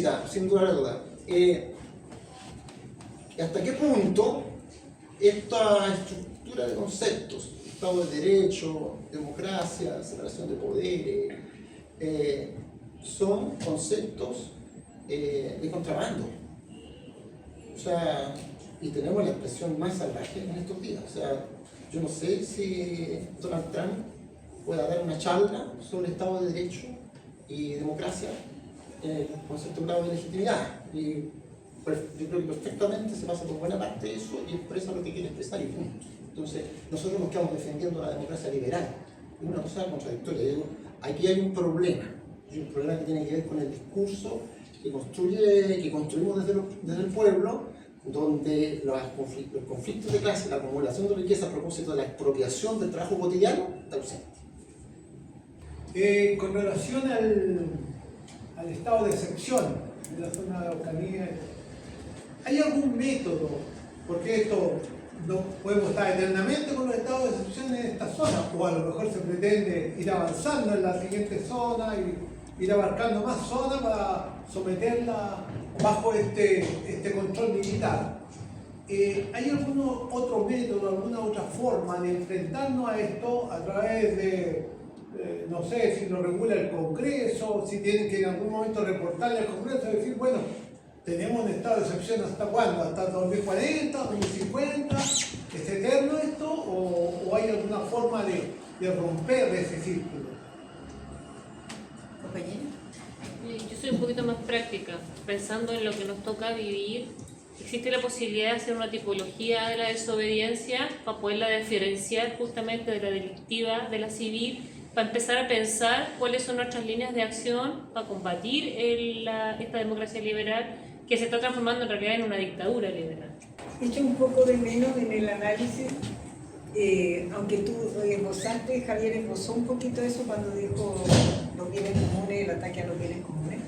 explícita, sin duda de duda. ¿Hasta qué punto esta estructura de conceptos, Estado de Derecho, democracia, separación de poderes, son conceptos de contrabando? O sea, y tenemos la expresión más salvaje en estos días. O sea, yo no sé si Donald Trump pueda dar una charla sobre Estado de Derecho y democracia con cierto grado de legitimidad. Y pues, yo creo que perfectamente se pasa por buena parte de eso y expresa lo que quiere expresar y punto. Entonces, nosotros nos quedamos defendiendo la democracia liberal. Es una cosa contradictoria. Digo, aquí hay un problema. Hay un problema que tiene que ver con el discurso que construimos desde el pueblo, donde los conflictos de clase, la acumulación de riqueza a propósito de la expropiación del trabajo cotidiano, está ausente. Con relación al estado de excepción de la zona de Araucanía, ¿hay algún método? Porque esto no podemos estar eternamente con los estados de excepción en esta zona, o a lo mejor se pretende ir avanzando en la siguiente zona y ir abarcando más zonas para someterla bajo este control militar. ¿Hay algún otro método, alguna otra forma de enfrentarnos a esto a través de, no sé, si lo regula el Congreso, si tienen que en algún momento reportarle al Congreso y decir, bueno, tenemos un estado de excepción hasta cuándo, hasta 2040, 2050, ¿es eterno esto o hay alguna forma de romper ese círculo? Compañero. Yo soy un poquito más práctica, pensando en lo que nos toca vivir. Existe la posibilidad de hacer una tipología de la desobediencia para poderla diferenciar justamente de la delictiva, de la civil, para empezar a pensar cuáles son nuestras líneas de acción para combatir esta democracia liberal que se está transformando en realidad en una dictadura liberal. Echo un poco de menos en el análisis, aunque tú esbozaste, Javier esbozó un poquito eso cuando dijo los bienes comunes, el ataque a los bienes comunes,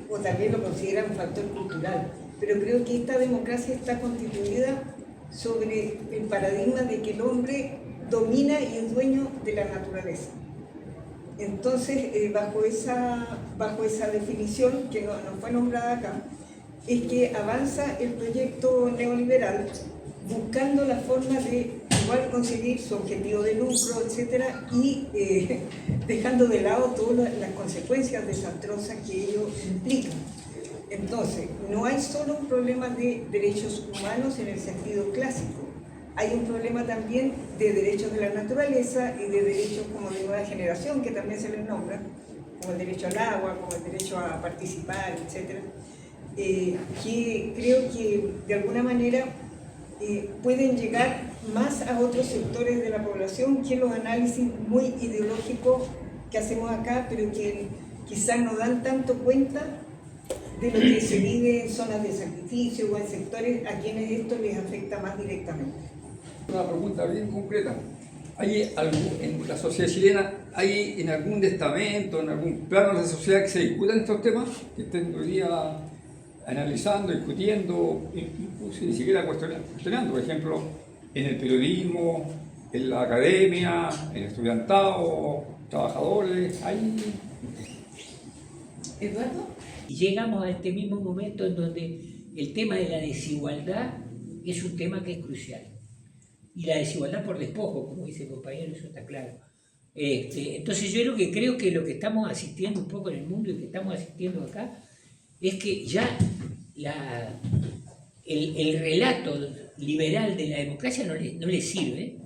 o también lo considera un factor cultural, pero creo que esta democracia está constituida sobre el paradigma de que el hombre domina y es dueño de la naturaleza. Entonces, bajo esa definición que no fue nombrada acá, es que avanza el proyecto neoliberal buscando la forma de igual conseguir su objetivo de lucro, etcétera, y dejando de lado todas las consecuencias desastrosas que ello implican. Entonces, no hay solo un problema de derechos humanos en el sentido clásico, hay un problema también de derechos de la naturaleza y de derechos como de nueva generación, que también se les nombra, como el derecho al agua, como el derecho a participar, etcétera, que creo que de alguna manera pueden llegar más a otros sectores de la población que los análisis muy ideológicos que hacemos acá, pero que quizás no dan tanto cuenta de lo que se vive en zonas de sacrificio o en sectores a quienes esto les afecta más directamente. Una pregunta bien concreta. ¿Hay en la sociedad chilena, hay en algún estamento, en algún plano de la sociedad que se discutan estos temas? Que estén hoy día analizando, discutiendo, incluso ni siquiera cuestionando, por ejemplo, en el periodismo, en la academia, en el estudiantado, trabajadores, ¿hay? ¿Eduardo? Y llegamos a este mismo momento en donde el tema de la desigualdad es un tema que es crucial. Y la desigualdad por despojo, como dice el compañero, eso está claro. Entonces yo creo que lo que estamos asistiendo un poco en el mundo y que estamos asistiendo acá es que ya el relato liberal de la democracia no le sirve,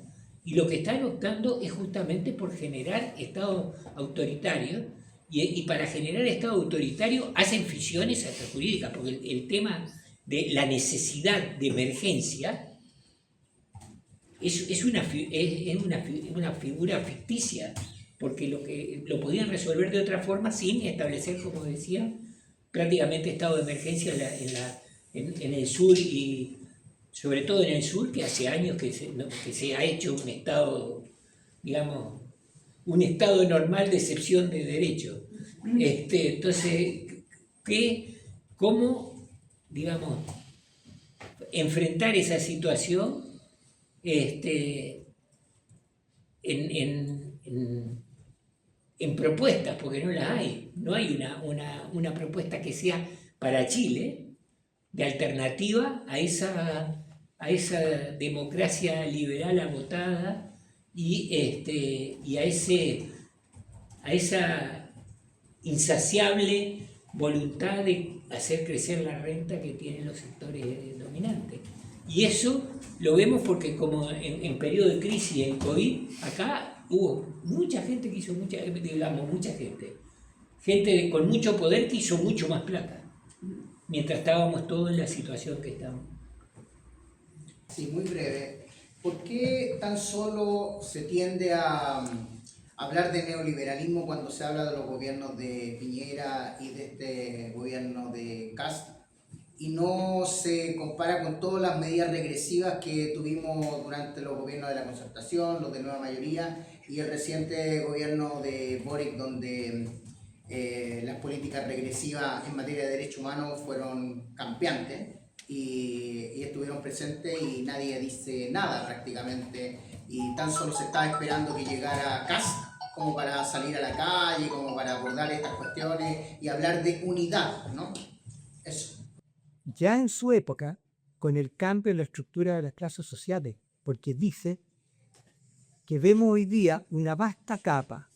y lo que están optando es justamente por generar estados autoritarios, y para generar estado autoritario hacen fisiones hasta jurídicas, porque el tema de la necesidad de emergencia es una figura ficticia, porque lo podían resolver de otra forma sin establecer, como decía, prácticamente estado de emergencia en el sur, y sobre todo en el sur, que hace años que se ha hecho un estado, digamos, un estado normal de excepción de derecho. Entonces, ¿cómo, digamos, enfrentar esa situación en en propuestas, porque no las hay. No hay una propuesta que sea para Chile de alternativa a esa democracia liberal agotada y a esa insaciable voluntad de hacer crecer la renta que tienen los sectores dominantes. Y eso lo vemos porque como en periodo de crisis, en COVID, acá hubo mucha gente que hizo mucha gente con mucho poder que hizo mucho más plata, mientras estábamos todos en la situación que estamos. Sí, muy breve. ¿Por qué tan solo se tiende a hablar de neoliberalismo cuando se habla de los gobiernos de Piñera y de este gobierno de Kast, y no se compara con todas las medidas regresivas que tuvimos durante los gobiernos de la Concertación, los de Nueva Mayoría y el reciente gobierno de Boric, donde las políticas regresivas en materia de derechos humanos fueron campeantes y estuvieron presentes y nadie dice nada prácticamente, y tan solo se estaba esperando que llegara Kast como para salir a la calle, como para abordar estas cuestiones y hablar de unidad, ¿no? Eso. Ya en su época, con el cambio en la estructura de las clases sociales, porque dice que vemos hoy día una vasta capa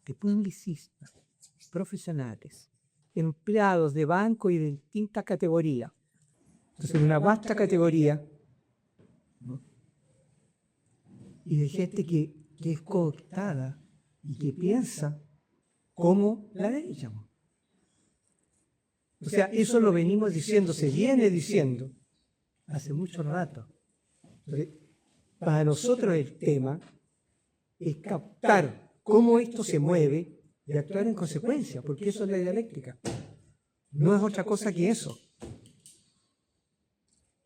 de publicistas, profesionales, empleados de banco y de distintas categorías. Entonces, una vasta categoría, ¿no? Y de gente que es cooptada y que piensa como la derecha. O sea, eso lo venimos diciendo, se viene diciendo hace mucho rato. Entonces, para nosotros el tema es captar cómo esto se mueve y actuar en consecuencia, porque eso es la dialéctica. No es otra cosa que eso.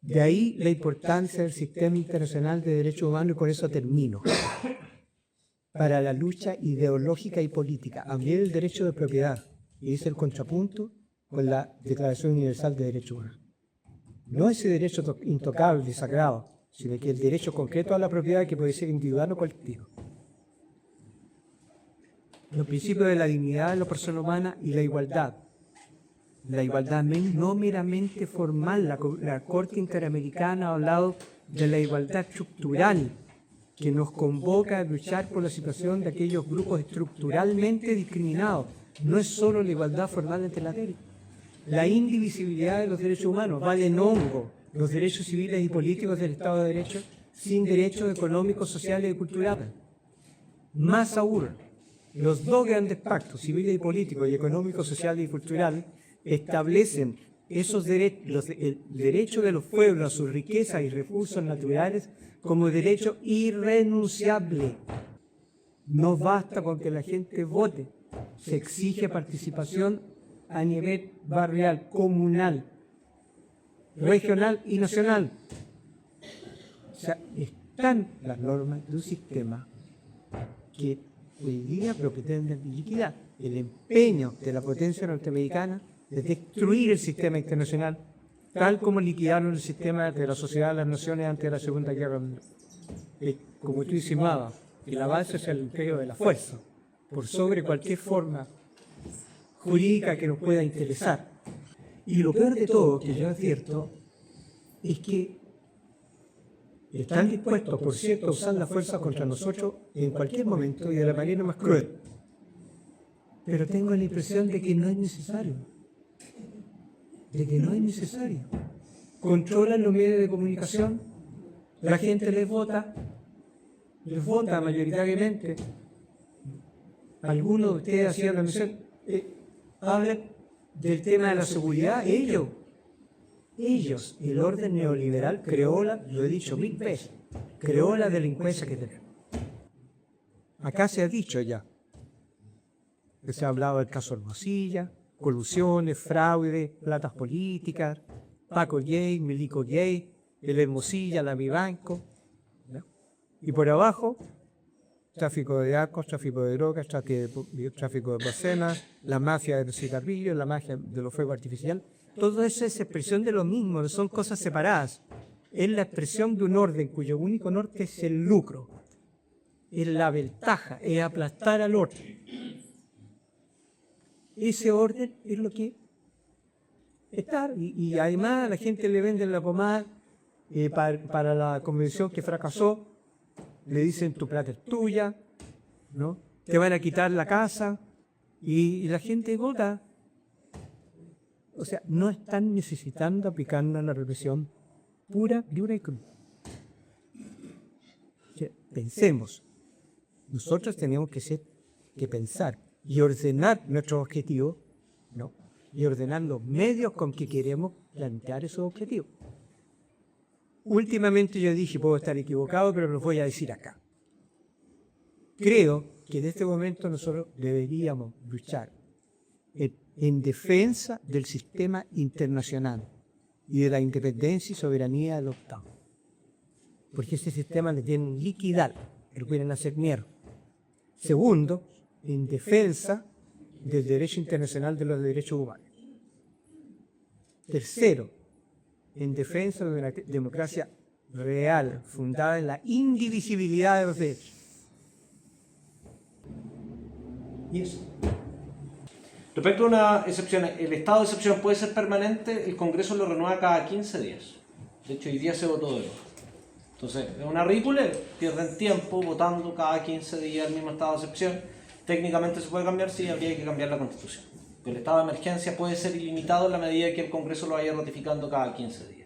De ahí la importancia del sistema internacional de derechos humanos, y con eso termino. Para la lucha ideológica y política. Hablé del derecho de propiedad, y es el contrapunto con la Declaración Universal de Derechos Humanos. No ese derecho intocable, sagrado, sino que el derecho concreto a la propiedad, que puede ser individual o colectivo. Los principios de la dignidad de la persona humana y la igualdad. La igualdad no meramente formal. La Corte Interamericana ha hablado de la igualdad estructural, que nos convoca a luchar por la situación de aquellos grupos estructuralmente discriminados. No es solo la igualdad formal entre las leyes. La indivisibilidad de los derechos humanos, valen hongo los derechos civiles y políticos del Estado de Derecho sin derechos económicos, sociales y culturales. Más aún, los dos grandes pactos, civiles y políticos, y económicos, sociales y culturales, establecen esos derechos, el derecho de los pueblos a sus riquezas y recursos naturales como derecho irrenunciable. No basta con que la gente vote, se exige participación a nivel barrial, comunal, regional y nacional. O sea, están las normas de un sistema que hoy día pretenden liquidar. El empeño de la potencia norteamericana de destruir el sistema internacional, tal como liquidaron el sistema de la Sociedad de las Naciones antes de la Segunda Guerra Mundial. Como tú insinuabas, el avance hacia el imperio de la fuerza, por sobre cualquier forma jurídica que nos pueda interesar. Y lo peor de todo, que yo advierto, es que están dispuestos, por cierto, a usar la fuerza contra nosotros en cualquier momento y de la manera más cruel. Pero tengo la impresión de que no es necesario. De que no es necesario. Controlan los medios de comunicación, la gente les vota mayoritariamente. Algunos de ustedes hacían la mención, hablan del tema de la seguridad. Ellos, el orden neoliberal creó lo he dicho 1000 veces, creó la delincuencia que tenemos. Acá se ha dicho ya, que se ha hablado del caso Hermosilla, colusiones, fraude, platas políticas, Paco Gay, Milico Gay, el Hermosilla, la Mi Banco, ¿no? Y por abajo, tráfico de arcos, tráfico de drogas, tráfico de personas, la mafia de los cigarrillos, la mafia de los fuegos artificiales. Todo eso es expresión de lo mismo, no son cosas separadas. Es la expresión de un orden cuyo único norte es el lucro, es la ventaja, es aplastar al otro. ese orden es lo que está. Y además a la gente le venden la pomada para la convención que fracasó, le dicen tu plata es tuya, ¿no? Te van a quitar la casa y la gente vota. O sea, no están necesitando aplicar la represión pura, dura y cruda. O sea, pensemos, nosotros tenemos que pensar y ordenar nuestros objetivos, ¿no? Y ordenar los medios con que queremos plantear esos objetivos. Últimamente yo dije, puedo estar equivocado, pero lo voy a decir acá. Creo que en este momento nosotros deberíamos luchar en defensa del sistema internacional y de la independencia y soberanía de los Estados. Porque ese sistema le tienen liquidar, lo quieren hacer mierda. Segundo, en defensa del derecho internacional de los derechos humanos. Tercero, en defensa de una democracia real, fundada en la indivisibilidad de los derechos. Y eso. Respecto a una excepción, el estado de excepción puede ser permanente, el Congreso lo renueva cada 15 días. De hecho, hoy día se votó de nuevo. Entonces, es una ridiculez, pierden tiempo votando cada 15 días el mismo estado de excepción. Técnicamente se puede cambiar, sí, habría que cambiar la Constitución. El estado de emergencia puede ser ilimitado en la medida que el Congreso lo vaya ratificando cada 15 días.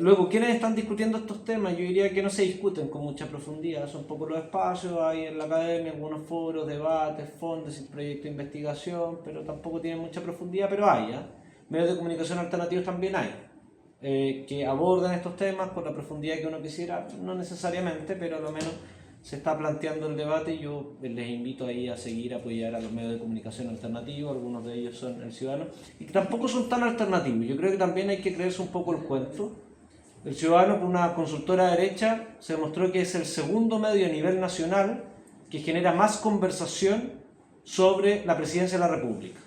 Luego, ¿quiénes están discutiendo estos temas? Yo diría que no se discuten con mucha profundidad, son pocos los espacios, hay en la academia algunos foros, debates, fondos y proyectos de investigación, pero tampoco tienen mucha profundidad, pero hay, medios de comunicación alternativos también hay, que abordan estos temas con la profundidad que uno quisiera, no necesariamente, pero a lo menos se está planteando el debate y yo les invito ahí a seguir, a apoyar a los medios de comunicación alternativos, algunos de ellos son El Ciudadano, y que tampoco son tan alternativos. Yo creo que también hay que creerse un poco el cuento. El Ciudadano, por una consultora derecha, se demostró que es el segundo medio a nivel nacional que genera más conversación sobre la presidencia de la República.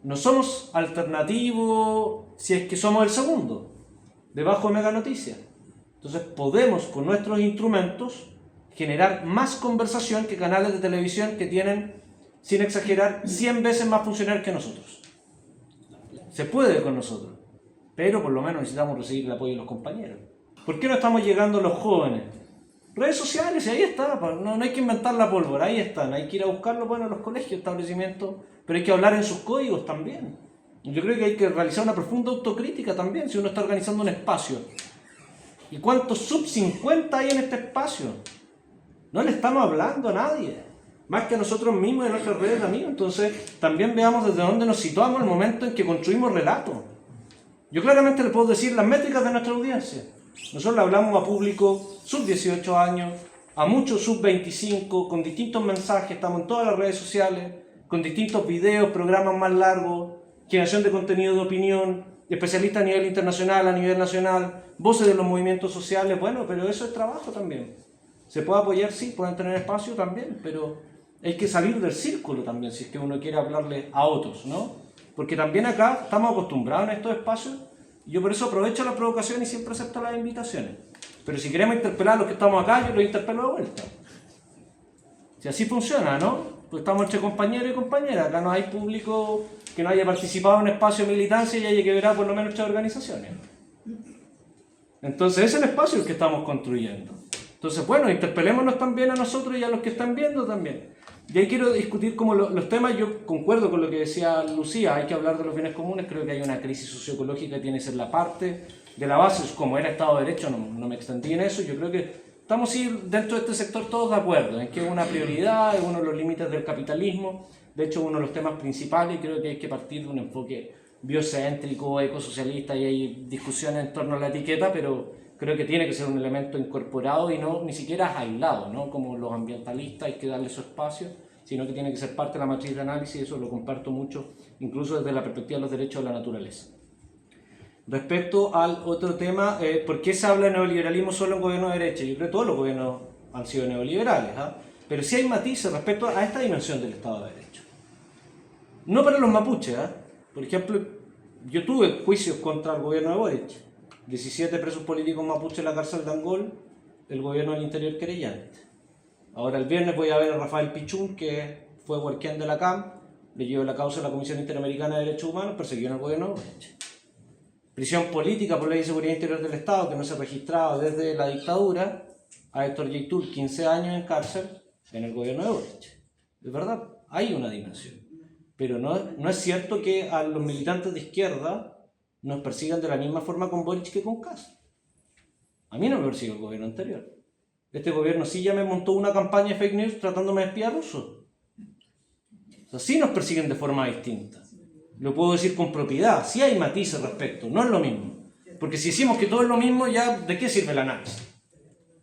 No somos alternativos si es que somos el segundo, debajo de Mega Noticias. Entonces podemos, con nuestros instrumentos, generar más conversación que canales de televisión que tienen, sin exagerar, 100 veces más funcionarios que nosotros. Se puede con nosotros, pero por lo menos necesitamos recibir el apoyo de los compañeros. ¿Por qué no estamos llegando a los jóvenes? Redes sociales, y ahí está, no hay que inventar la pólvora, ahí están, hay que ir a buscarlo, bueno, en los colegios, establecimientos, pero hay que hablar en sus códigos también. Yo creo que hay que realizar una profunda autocrítica también, si uno está organizando un espacio. ¿Y cuántos sub-50 hay en este espacio? No le estamos hablando a nadie, más que a nosotros mismos y a nuestras redes de amigos. Entonces, también veamos desde dónde nos situamos el momento en que construimos relatos. Yo claramente le puedo decir las métricas de nuestra audiencia. Nosotros le hablamos a público sub-18 años, a muchos sub-25, con distintos mensajes, estamos en todas las redes sociales, con distintos videos, programas más largos, generación de contenido de opinión, especialistas a nivel internacional, a nivel nacional, voces de los movimientos sociales, bueno, pero eso es trabajo también. Se puede apoyar, sí, pueden tener espacio también, pero hay que salir del círculo también, si es que uno quiere hablarle a otros, ¿no? Porque también acá estamos acostumbrados en estos espacios, y yo por eso aprovecho la provocación y siempre acepto las invitaciones. Pero si queremos interpelar a los que estamos acá, yo los interpelo de vuelta. Si así funciona, ¿no? Pues estamos entre compañeros y compañeras, acá no hay público que no haya participado en un espacio de militancia y haya que ver por lo menos 3 organizaciones. Entonces ese es el espacio el que estamos construyendo. Entonces, bueno, interpelémonos también a nosotros y a los que están viendo también. Y ahí quiero discutir como los temas, yo concuerdo con lo que decía Lucía, hay que hablar de los bienes comunes, creo que hay una crisis socioecológica que tiene que ser la parte de la base, como era Estado de Derecho, no me extendí en eso, yo creo que estamos dentro de este sector todos de acuerdo, en que es una prioridad, es uno de los límites del capitalismo, de hecho uno de los temas principales, y creo que hay que partir de un enfoque biocéntrico, ecosocialista, y hay discusiones en torno a la etiqueta, pero creo que tiene que ser un elemento incorporado y no ni siquiera aislado, ¿no? Como los ambientalistas hay que darle su espacio, sino que tiene que ser parte de la matriz de análisis, y eso lo comparto mucho, incluso desde la perspectiva de los derechos de la naturaleza. Respecto al otro tema, ¿por qué se habla de neoliberalismo solo en gobiernos de derecha? Yo creo que todos los gobiernos han sido neoliberales, pero sí hay matices respecto a esta dimensión del Estado de Derecho. No para los mapuches, por ejemplo, yo tuve juicios contra el gobierno de Boric, 17 presos políticos mapuches en la cárcel de Angol, el gobierno del interior querellante. Ahora el viernes voy a ver a Rafael Pichún, que fue Huarquén de la CAM, le llevó la causa a la Comisión Interamericana de Derechos Humanos, persiguió al gobierno de Boric. Prisión política por ley de seguridad interior del Estado, que no se registraba desde la dictadura, a Héctor Yaitul 15 años en cárcel en el gobierno de Boric. Es verdad, hay una dimensión. Pero no es cierto que a los militantes de izquierda nos persigan de la misma forma con Boric que con Kast. A mí no me persigue el gobierno anterior. Este gobierno sí ya me montó una campaña de fake news tratándome de espía ruso. O sea, sí nos persiguen de forma distinta. Lo puedo decir con propiedad. Sí hay matices respecto, no es lo mismo. Porque si decimos que todo es lo mismo, ya ¿de qué sirve el análisis?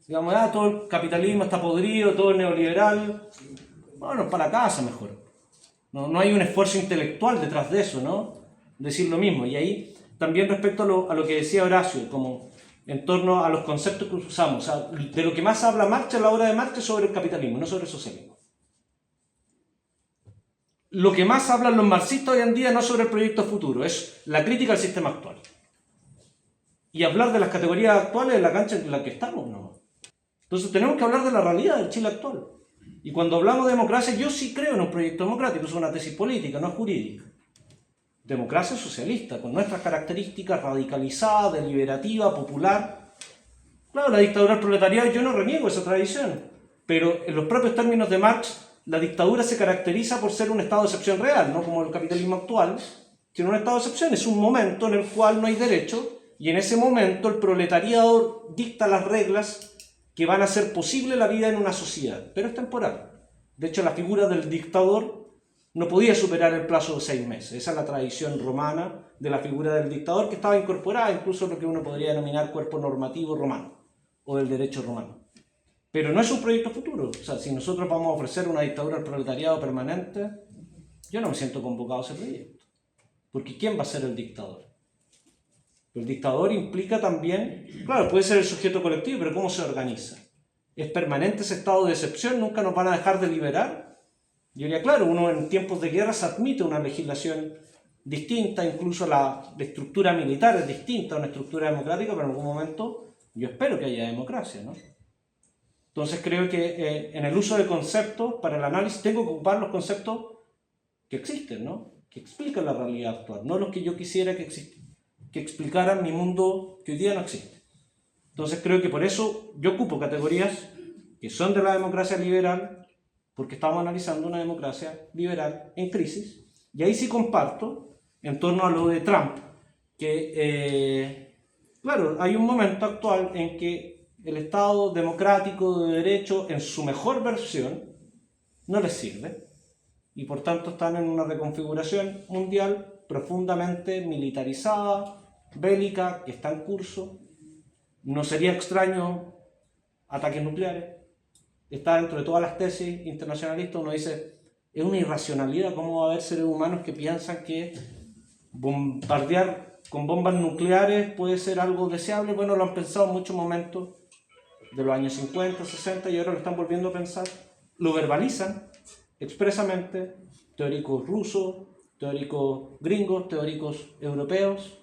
Digamos, todo el capitalismo está podrido, todo es neoliberal. Bueno, para la casa mejor. No hay un esfuerzo intelectual detrás de eso, ¿no? Decir lo mismo. Y ahí también respecto a lo que decía Horacio, como en torno a los conceptos que usamos. O sea, de lo que más habla Marx en la obra de Marx es sobre el capitalismo, no sobre el socialismo. Lo que más hablan los marxistas hoy en día no es sobre el proyecto futuro, es la crítica al sistema actual. Y hablar de las categorías actuales de la cancha en la que estamos, ¿no? Entonces tenemos que hablar de la realidad del Chile actual. Y cuando hablamos de democracia, yo sí creo en un proyecto democrático, es una tesis política, no es jurídica. Democracia socialista, con nuestras características radicalizada, deliberativa, popular. Claro, la dictadura del proletariado, yo no reniego esa tradición, pero en los propios términos de Marx, la dictadura se caracteriza por ser un estado de excepción real, no como el capitalismo actual, sino un estado de excepción, es un momento en el cual no hay derecho, y en ese momento el proletariado dicta las reglas que van a hacer posible la vida en una sociedad, pero es temporal. De hecho, la figura del dictador no podía superar el plazo de 6 meses. Esa es la tradición romana de la figura del dictador, que estaba incorporada incluso en lo que uno podría denominar cuerpo normativo romano, o del derecho romano. Pero no es un proyecto futuro. O sea, si nosotros vamos a ofrecer una dictadura al proletariado permanente, yo no me siento convocado a ese proyecto. Porque ¿quién va a ser el dictador? El dictador implica también, claro, puede ser el sujeto colectivo, pero ¿cómo se organiza? ¿Es permanente ese estado de excepción? ¿Nunca nos van a dejar de liberar? Yo diría, claro, uno en tiempos de guerra se admite una legislación distinta, incluso la estructura militar es distinta a una estructura democrática, pero en algún momento yo espero que haya democracia, ¿no? Entonces creo que en el uso de conceptos, para el análisis, tengo que ocupar los conceptos que existen, ¿no? Que explican la realidad actual, no los que yo quisiera que explicaran mi mundo que hoy día no existe. Entonces creo que por eso yo ocupo categorías que son de la democracia liberal, porque estamos analizando una democracia liberal en crisis, y ahí sí comparto en torno a lo de Trump, que claro, hay un momento actual en que el Estado democrático de derecho en su mejor versión no les sirve, y por tanto están en una reconfiguración mundial profundamente militarizada, bélica, que está en curso. No sería extraño ataques nucleares. Está dentro de todas las tesis internacionalistas. Uno dice, es una irracionalidad cómo va a haber seres humanos que piensan que bombardear con bombas nucleares puede ser algo deseable. Bueno, lo han pensado en muchos momentos de los años 50, 60 y ahora lo están volviendo a pensar. Lo verbalizan expresamente teóricos rusos, teóricos gringos, teóricos europeos.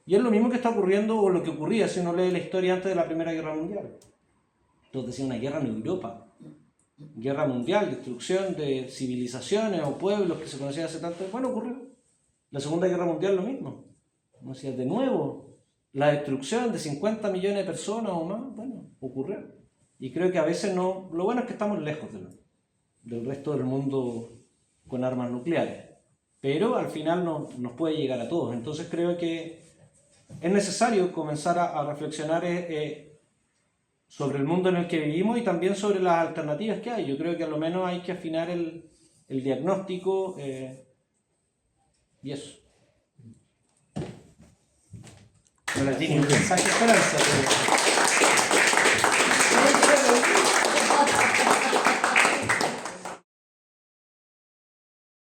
Y es lo mismo que está ocurriendo o lo que ocurría si uno lee la historia antes de la Primera Guerra Mundial. Entonces decía una guerra en Europa. Guerra mundial, destrucción de civilizaciones o pueblos que se conocían hace tanto. Bueno, ocurrió. La Segunda Guerra Mundial lo mismo. Como decía, de nuevo, la destrucción de 50 millones de personas o más, bueno, ocurrió. Y creo que a veces no... Lo bueno es que estamos lejos del resto del mundo con armas nucleares. Pero al final nos puede llegar a todos. Entonces creo que es necesario comenzar a reflexionar sobre el mundo en el que vivimos y también sobre las alternativas que hay. Yo creo que a lo menos hay que afinar el diagnóstico y eso. No le tiene un mensaje de esperanza, pero...